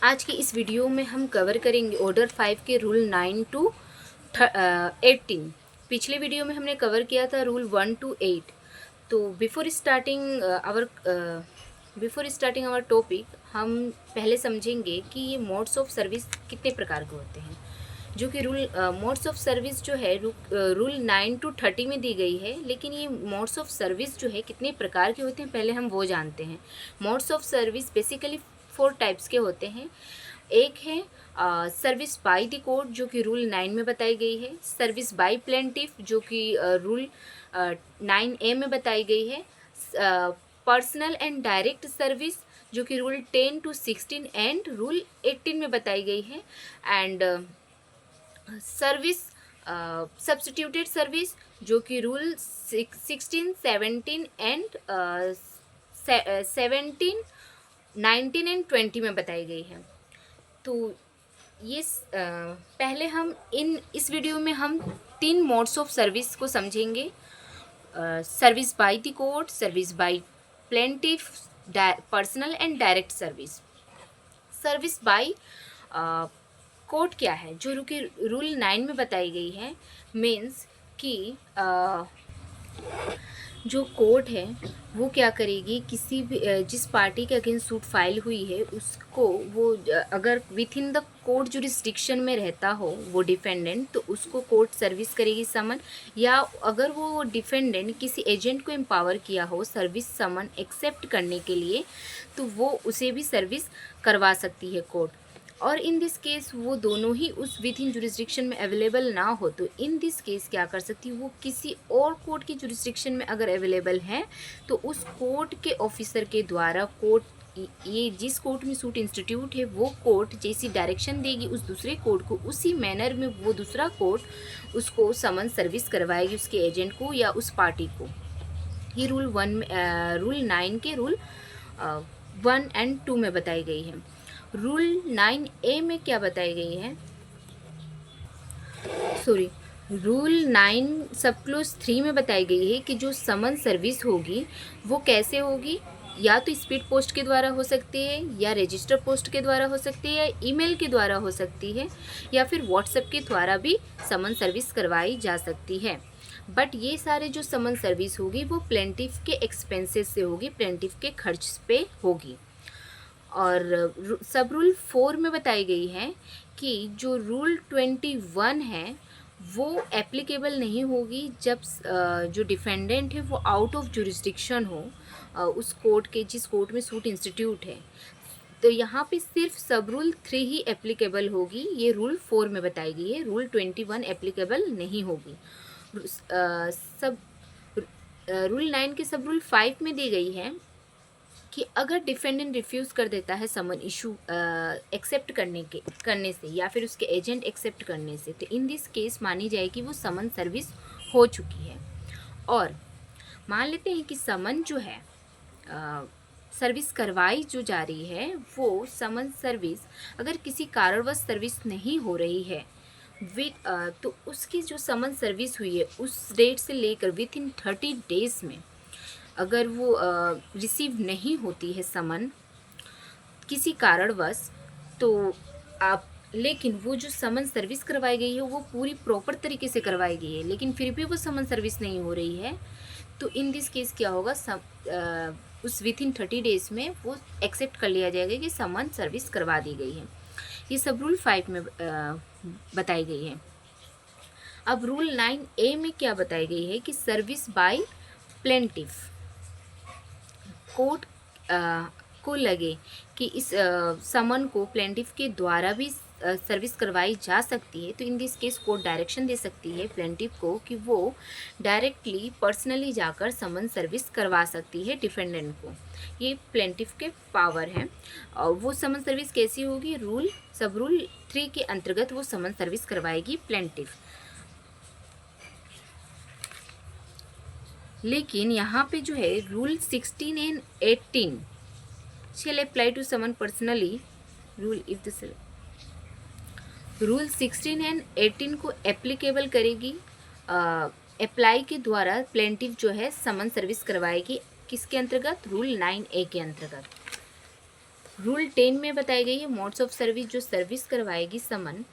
आज की इस वीडियो में हम कवर करेंगे ऑर्डर 5 के रूल 9 टू 18। पिछले वीडियो में हमने कवर किया था रूल 1 टू 8। तो बिफोर स्टार्टिंग आवर टॉपिक हम पहले समझेंगे कि ये मोड्स ऑफ सर्विस कितने प्रकार के होते हैं, जो कि मोड्स ऑफ सर्विस जो है रूल 9 टू 30 में दी गई है। लेकिन ये मोड्स ऑफ सर्विस जो है कितने प्रकार के होते हैं पहले हम वो जानते हैं। Modes of service basically 4 types के होते हैं। एक है सर्विस बाय द कोर्ट, जो कि रूल 9 में बताई गई है। सर्विस बाय प्लेंटिफ, जो कि रूल 9A में बताई गई है। पर्सनल एंड डायरेक्ट सर्विस, जो कि रूल 10 टू 16 एंड रूल 18 में बताई गई है। एंड सर्विस सब्स्टिट्यूटेड सर्विस, जो कि रूल 16, 17 एंड 17, 19 एंड 20 में बताई गई है। तो ये पहले हम इस वीडियो में हम 3 मोड्स ऑफ सर्विस को समझेंगे। Service by the court, service by plaintiff, personal and direct service. Service by court क्या है, जो रूल 9 में बताई गई है। मीन्स कि जो कोर्ट है वो क्या करेगी, किसी भी जिस पार्टी के अगेंस्ट सूट फाइल हुई है उसको वो अगर with in the court jurisdiction में रहता हो वो डिफेंडेंट, तो उसको कोर्ट सर्विस करेगी समन। या अगर वो डिफेंडेंट किसी एजेंट को एम्पावर किया हो सर्विस समन एक्सेप्ट करने के लिए, तो वो उसे भी सर्विस करवा सकती है कोर्ट। और इन दिस केस वो दोनों ही उस विद इन जुरिस्डिक्शन में अवेलेबल ना हो, तो इन दिस केस क्या कर सकती है, वो किसी और कोर्ट की जुरिस्डिक्शन में अगर अवेलेबल है तो उस कोर्ट के ऑफिसर के द्वारा कोर्ट ये जिस कोर्ट में सूट इंस्टीट्यूट है वो कोर्ट जैसी डायरेक्शन देगी उस दूसरे कोर्ट को, उसी मैनर में वो दूसरा कोर्ट उसको समन सर्विस करवाएगी उसके एजेंट को या उस पार्टी को। ये रूल 9 के रूल 1 एंड 2 में बताई गई है। रूल 9A में क्या बताई गई है, सॉरी, रूल 9 सब क्लोज 3 में बताई गई है कि जो समन सर्विस होगी वो कैसे होगी, या तो स्पीड पोस्ट के द्वारा हो सकती है, या रजिस्टर पोस्ट के द्वारा हो सकती है, या ईमेल के द्वारा हो सकती है, या फिर व्हाट्सएप के द्वारा भी समन सर्विस करवाई जा सकती है। बट ये सारे जो समन सर्विस होगी वो प्लेंटिफ के एक्सपेंसेस से होगी, प्लेंटिफ के खर्च पे होगी। और सब रूल 4 में बताई गई है कि जो रूल 21 है वो एप्लीकेबल नहीं होगी जब जो डिफेंडेंट है वो आउट ऑफ जुरिस्डिक्शन हो उस कोर्ट के जिस कोर्ट में सूट इंस्टीट्यूट है। तो यहाँ पे सिर्फ सब रूल 3 ही एप्लीकेबल होगी, ये रूल 4 में बताई गई है। रूल 21 एप्लीकेबल नहीं होगी। सब रूल 9 के सब रूल 5 में दी गई है कि अगर डिफेंडेंट रिफ्यूज़ कर देता है समन इशू एक्सेप्ट करने से, या फिर उसके एजेंट एक्सेप्ट करने से, तो इन दिस केस मानी जाएगी वो समन सर्विस हो चुकी है। और मान लेते हैं कि समन जो है सर्विस करवाई जो जा रही है वो समन सर्विस अगर किसी कारणवश सर्विस नहीं हो रही है तो उसकी जो समन सर्विस हुई है उस डेट से लेकर विथ इन 30 डेज़ में अगर वो रिसीव नहीं होती है समन किसी कारणवश, तो आप लेकिन वो जो समन सर्विस करवाई गई है वो पूरी प्रॉपर तरीके से करवाई गई है, लेकिन फिर भी वो समन सर्विस नहीं हो रही है, तो इन दिस केस क्या होगा, उस विथ इन 30 डेज़ में वो एक्सेप्ट कर लिया जाएगा कि समन सर्विस करवा दी गई है। ये सब रूल 5 में बताई गई है। अब रूल 9A में क्या बताई गई है कि सर्विस बाय प्लेंटिफ, कोर्ट को लगे कि इस समन को प्लेंटिफ के द्वारा भी सर्विस करवाई जा सकती है, तो in this case court direction दे सकती है प्लेंटिफ को कि वो डायरेक्टली पर्सनली जाकर समन सर्विस करवा सकती है डिफेंडेंट को। ये प्लेंटिफ के पावर हैं। और वो समन सर्विस कैसी होगी, सब रूल 3 के अंतर्गत वो समन सर्विस करवाएगी प्लेंटिफ। लेकिन यहाँ पे जो है rule 16 and 18 shall apply to someone personally rule if the rule 16 and 18 को एप्लीकेबल करेगी, अप्लाई के द्वारा प्लेंटिफ जो है समन सर्विस करवाएगी किसके अंतर्गत, रूल 9A के अंतर्गत। रूल 10 में बताई गई है मोड्स ऑफ सर्विस, जो सर्विस करवाएगी समन,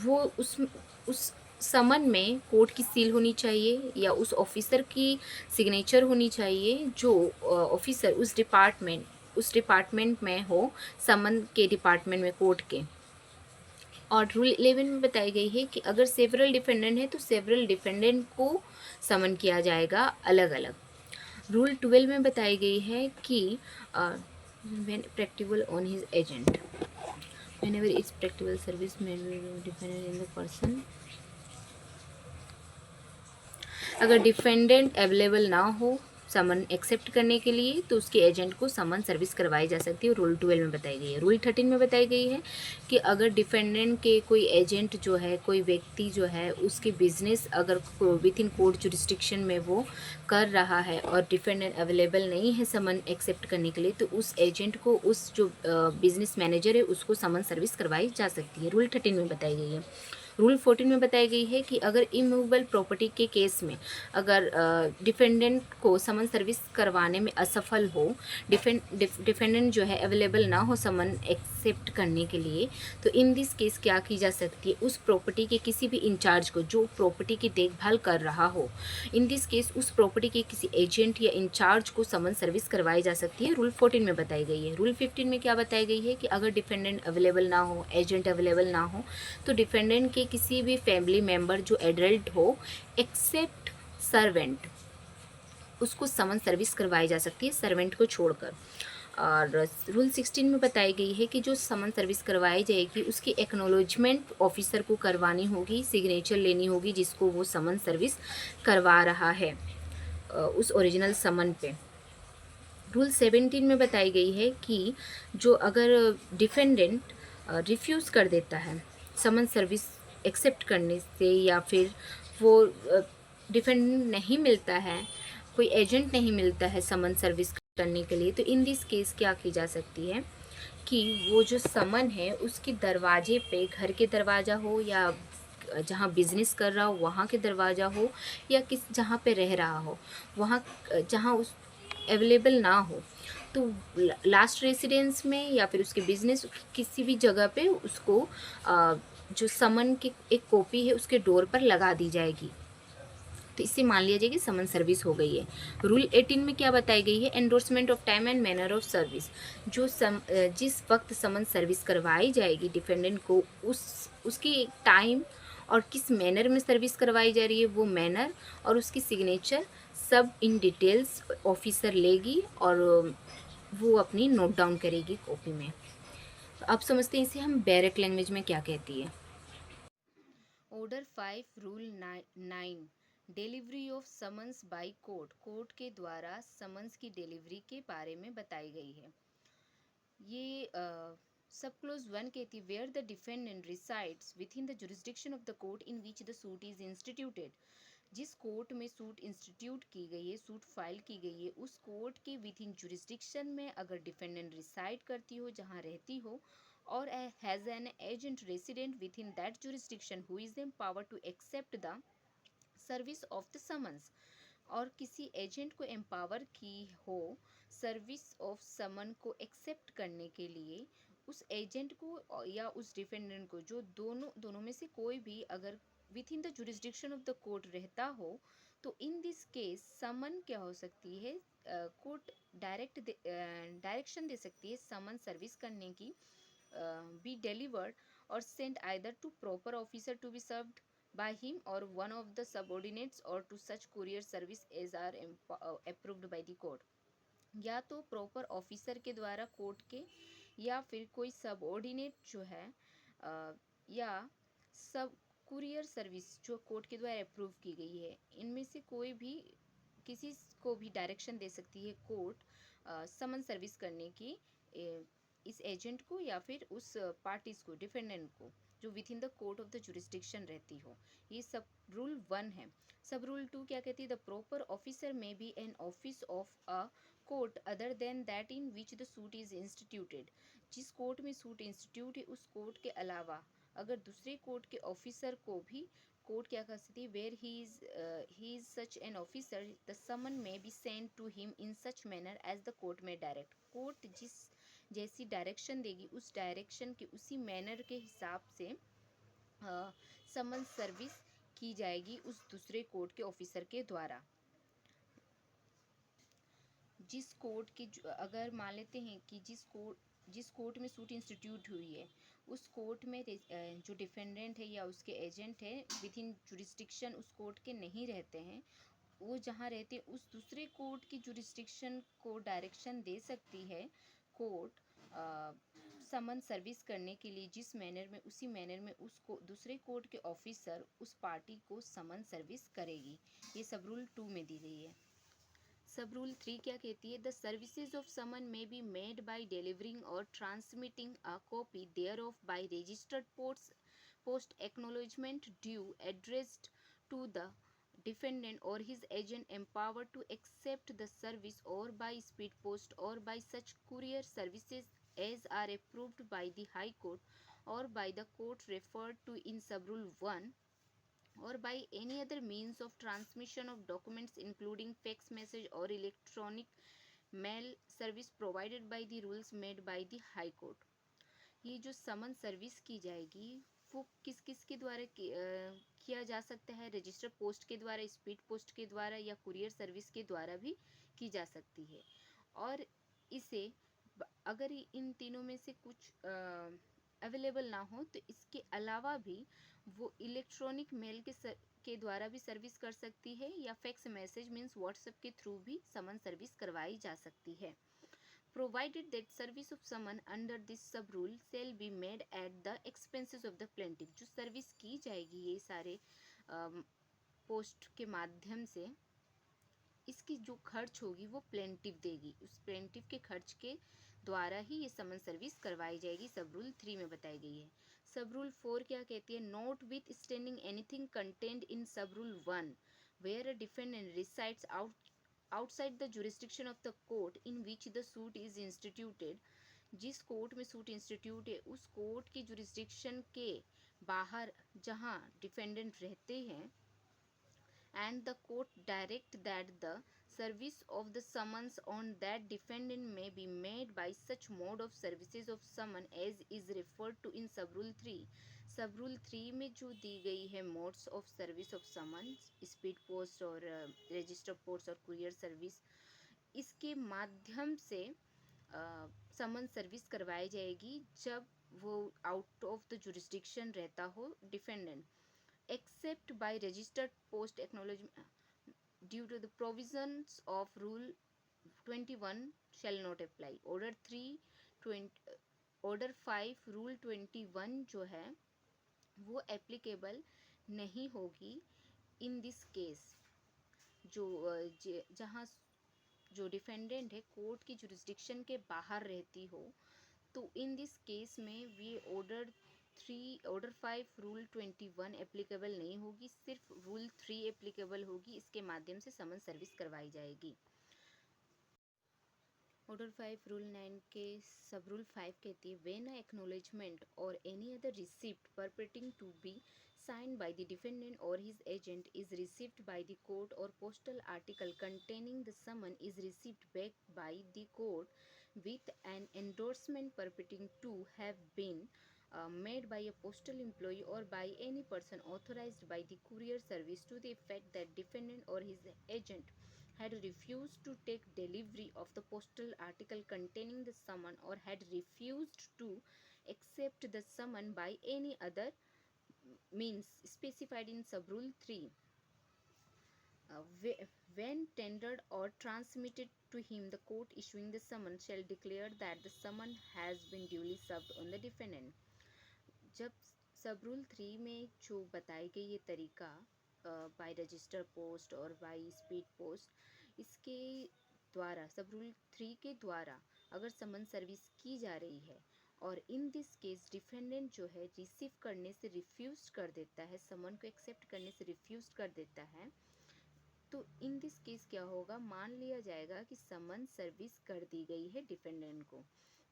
वो उस समन में कोर्ट की सील होनी चाहिए या उस ऑफिसर की सिग्नेचर होनी चाहिए जो ऑफिसर उस डिपार्टमेंट में हो, समन के डिपार्टमेंट में, कोर्ट के। और रूल 11 में बताई गई है कि अगर सेवरल डिफेंडेंट है तो सेवरल डिफेंडेंट को समन किया जाएगा अलग अलग। रूल 12 में बताई गई है कि when practicable on his agent, whenever it's practicable service may be dependent in the person, अगर डिफेंडेंट अवेलेबल ना हो समन एक्सेप्ट करने के लिए तो उसके एजेंट को समन सर्विस करवाई जा सकती है, रूल 12 में बताई गई है। रूल 13 में बताई गई है कि अगर डिफेंडेंट के कोई एजेंट जो है, कोई व्यक्ति जो है, उसकी बिजनेस अगर विद इन कोर्ट जुरिस्डिक्शन में वो कर रहा है और डिफेंडेंट अवेलेबल नहीं है समन एक्सेप्ट करने के लिए, तो उस एजेंट को, उस जो बिजनेस मैनेजर है, उसको समन सर्विस करवाई जा सकती है, रूल 13 में बताई गई है। रूल 14 में बताई गई है कि अगर इमूवेबल प्रॉपर्टी के केस में अगर डिफेंडेंट को समन सर्विस करवाने में असफल हो, डिफेंडेंट जो है अवेलेबल ना हो समन एक्सेप्ट करने के लिए, तो इन दिस केस क्या की जा सकती है, उस प्रॉपर्टी के किसी भी इंचार्ज को जो प्रॉपर्टी की देखभाल कर रहा हो, इन दिस केस उस प्रॉपर्टी के किसी एजेंट या इंचार्ज को समन सर्विस करवाई जा सकती है, रूल 14 में बताई गई है। रूल 15 में क्या बताई गई है कि अगर डिफेंडेंट अवेलेबल ना हो, एजेंट अवेलेबल ना हो, तो डिफेंडेंट के किसी भी फैमिली मेम्बर जो एडल्ट हो एक्सेप्ट सर्वेंट, उसको समन सर्विस करवाई जा सकती है सर्वेंट को छोड़कर। और रूल 16 में बताई गई है कि जो समन सर्विस करवाई जाएगी उसकी एक्नॉलेजमेंट ऑफिसर को करवानी होगी, सिग्नेचर लेनी होगी जिसको वो समन सर्विस करवा रहा है उस ओरिजिनल समन पे। रूल 17 में बताई गई है कि जो अगर डिफेंडेंट रिफ्यूज़ कर देता है समन सर्विस एक्सेप्ट करने से, या फिर वो डिफेंडेंट नहीं मिलता है, कोई एजेंट नहीं मिलता है समन सर्विस करने के लिए, तो इन दिस केस क्या की जा सकती है कि वो जो समन है उसके दरवाजे पे, घर के दरवाज़ा हो या जहाँ बिजनेस कर रहा हो वहाँ के दरवाज़ा हो, या जहाँ पे रह रहा हो वहाँ, जहाँ उस अवेलेबल ना हो, तो लास्ट रेसिडेंस में या फिर उसके बिजनेस किसी भी जगह पे उसको जो समन की एक कॉपी है उसके डोर पर लगा दी जाएगी, तो इससे मान लिया जाए कि समन सर्विस हो गई है। रूल 18 में क्या बताई गई है, endorsement of time and manner of service, जो जिस वक्त समन सर्विस करवाई जाएगी डिफेंडेंट को, उसकी टाइम और किस मैनर में सर्विस करवाई जा रही है, वो मैनर और उसकी सिग्नेचर सब इन डिटेल्स ऑफिसर लेगी और वो अपनी नोट डाउन करेगी कॉपी में। तो अब समझते हैं इसे हम बैरक लैंग्वेज में क्या कहती है। Order 5 rule 9 delivery of summons by court, court के द्वारा समन्स की डिलीवरी के बारे में बताई गई है। ये सब क्लोज 1 कहती है where the defendant resides within the jurisdiction of the court in which the suit is instituted, जिस कोर्ट में सूट इंस्टीट्यूट की गई है, सूट फाइल की गई है, उस कोर्ट के विद इन जुरिस्डिक्शन में अगर डिफेंडेंट रिसाइड करती हो, जहाँ रहती हो, और has an agent resident within that jurisdiction who is empowered to accept the service of the summons, और किसी एजेंट को एम्पावर की हो सर्विस ऑफ समन को एक्सेप्ट करने के लिए, उस एजेंट को या उस डिफेंडेंट को, जो दोनों में से कोई भी अगर with in the jurisdiction of the court रहता हो, तो इन दिस केस समन क्या हो सकती है, कोर्ट डायरेक्शन दे सकती है समन सर्विस करने की, be delivered or sent either to proper officer to be served by him or one of the subordinates, or to such courier service as are approved by the court, या तो proper officer के द्वारा court के, या फिर कोई subordinate जो है, या सब कुरियर सर्विस जो कोर्ट के द्वारा अप्रूव की गई है, इनमें से कोई भी किसी को भी डायरेक्शन दे सकती है कोर्ट समन सर्विस करने की, इस एजेंट को या फिर उस पार्टीज को, डिफेंडेंट को, जो with in the court of the jurisdiction रहती हो। ये सब रूल 1 है। सब रूल 2 क्या कहती है, द प्रॉपर ऑफिसर में be an office of a court other than that in which the suit is instituted, जिस कोर्ट में सूट इंस्टीट्यूट है उस कोर्ट के अलावा अगर दूसरे कोर्ट के ऑफिसर को भी कोर्ट क्या कर सकती है, where he is such an officer the summon may be send to him in such manner as the court may direct, court जिस जैसी डायरेक्शन देगी उस डायरेक्शन के उसी मैनर के हिसाब से समन सर्विस की जाएगी उस दूसरे कोर्ट के ऑफिसर के द्वारा। जिस कोर्ट के अगर मान लेते हैं कि जिस कोर्ट में सूट इंस्टीट्यूट हुई है उस कोर्ट में जो डिफेंडेंट है या उसके एजेंट है विद इन जुरिस्डिक्शन उस कोर्ट के नहीं रहते हैं, वो जहाँ रहते हैं उस दूसरे कोर्ट की जुरिस्डिक्शन को डायरेक्शन दे सकती है कोर्ट समन सर्विस करने के लिए, जिस मैनर में उसी मैनर में उसको दूसरे कोर्ट के ऑफिसर उस पार्टी को समन सर्विस करेगी। ये सब रूल 2 में दी गई है। सब रूल 3 क्या कहती है? The services of summon may be made by delivering or transmitting a copy thereof by registered post acknowledgement due addressed to the defendant or his agent empowered to accept the service or by speed post or by such courier services as are approved by the High Court or by the court referred to in sub-rule 1 or by any other means of transmission of documents including fax message or electronic mail service provided by the rules made by the High Court। ये जो समन service की जाएगी वो किस किस के द्वारा किया जा सकता है? रजिस्टर पोस्ट के द्वारा, स्पीड पोस्ट के द्वारा या कुरियर सर्विस के द्वारा भी की जा सकती है। और इसे अगर इन तीनों में से कुछ अवेलेबल ना हो तो इसके अलावा भी वो इलेक्ट्रॉनिक मेल के द्वारा भी सर्विस कर सकती है या फैक्स मैसेज मीन्स व्हाट्सएप के थ्रू भी समन सर्विस करवाई जा सकती है। Provided that service of summon under this sub rule shall be made at the expenses of the plaintiff। जो सर्विस की जाएगी ये सारे पोस्ट के माध्यम से, इसकी जो खर्च होगी वो प्लेंटिव देगी, उस प्लेंटिव के खर्च के द्वारा ही ये समन सर्विस करवाई जाएगी। सब रूल 3 में बताई गई है। सब रूल 4 क्या कहती है? Notwithstanding anything contained in sub rule 1 where a defendant resides outside the jurisdiction of the court in which the suit is instituted। जिस कोर्ट में सूट इंस्टीट्यूट है उस कोर्ट की जुरिस्डिक्शन के बाहर जहाँ डिफेंडेंट रहते हैं, and the court direct that the service of the summons on that defendant may be made by such mode of services of summon as is referred to in sub rule 3। सब rule 3 में जो दी गई है modes of service of summons, speed post और register post और courier service, इसके माध्यम से समन सर्विस करवाई जाएगी जब वो आउट ऑफ द जुरिस्डिक्शन रहता हो defendant, except by registered post acknowledgement due to the provisions of rule 21 shall not apply। order 5 rule 21 जो है वो एप्लीकेबल नहीं होगी इन दिस केस। जो जहाँ जो डिफेंडेंट है कोर्ट की जुरिस्डिक्शन के बाहर रहती हो, तो इन दिस केस में ये ऑर्डर 5 रूल 21 एप्लीकेबल नहीं होगी, सिर्फ रूल 3 एप्लीकेबल होगी। इसके माध्यम से समन सर्विस करवाई जाएगी। ऑर्डर 5 रूल 9 के सब रूल 5 कहती है when a acknowledgement or any other receipt purporting to be signed by the defendant or his agent is received by the court or postal article containing the summon is received back by the court with an endorsement purporting to have been made by a postal employee or by any person authorized by the courier service to the effect that defendant or his agent had refused to take delivery of the postal article containing the summon or had refused to accept the summon by any other means specified in sub rule 3 when tendered or transmitted to him, the court issuing the summon shall declare that the summon has been duly served on the defendant। जब सब rule 3 में जो बताई गई ये तरीका by register post और by speed post, इसके द्वारा सब रूल 3 के द्वारा अगर समन सर्विस की जा रही है और इन दिस केस डिफेंडेंट जो है रिसीव करने से रिफ्यूज कर देता है, समन को एक्सेप्ट करने से रिफ्यूज कर देता है, तो इन दिस केस क्या होगा? मान लिया जाएगा कि समन सर्विस कर दी गई है डिफेंडेंट को।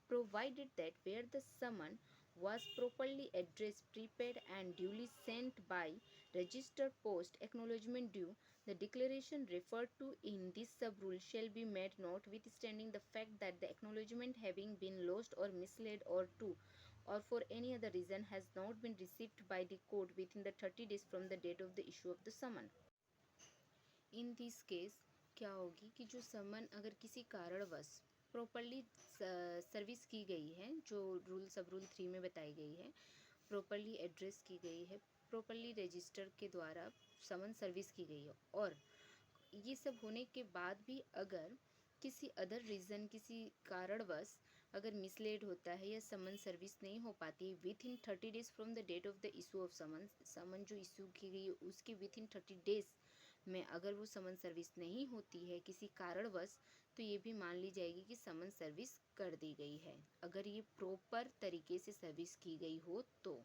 Provided that where the summon was properly addressed, prepaid and duly sent by registered post acknowledgement due, The declaration referred to in this sub-rule shall be made notwithstanding the fact that the acknowledgement having been lost or misled or for any other reason has not been received by the court within the 30 days from the date of the issue of the summon. In this case क्या होगी कि जो समन अगर किसी कारणवश properly service की गई है, जो रूल सब रूल 3 में बताई गई है, प्रॉपरली एड्रेस की गई है, प्रॉपरली रजिस्टर के द्वारा समन सर्विस की गई है, और ये सब होने के बाद भी अगर किसी अदर रीज़न, किसी कारणवश अगर मिसलेड होता है या समन सर्विस नहीं हो पाती within 30 days from the date of the issue of summon जो इशू की गई है उसके विथ इन 30 डेज में अगर वो समन सर्विस नहीं होती है किसी कारणवश, तो ये भी मान ली जाएगी कि समन सर्विस कर दी गई है, अगर ये प्रॉपर तरीके से सर्विस की गई हो तो।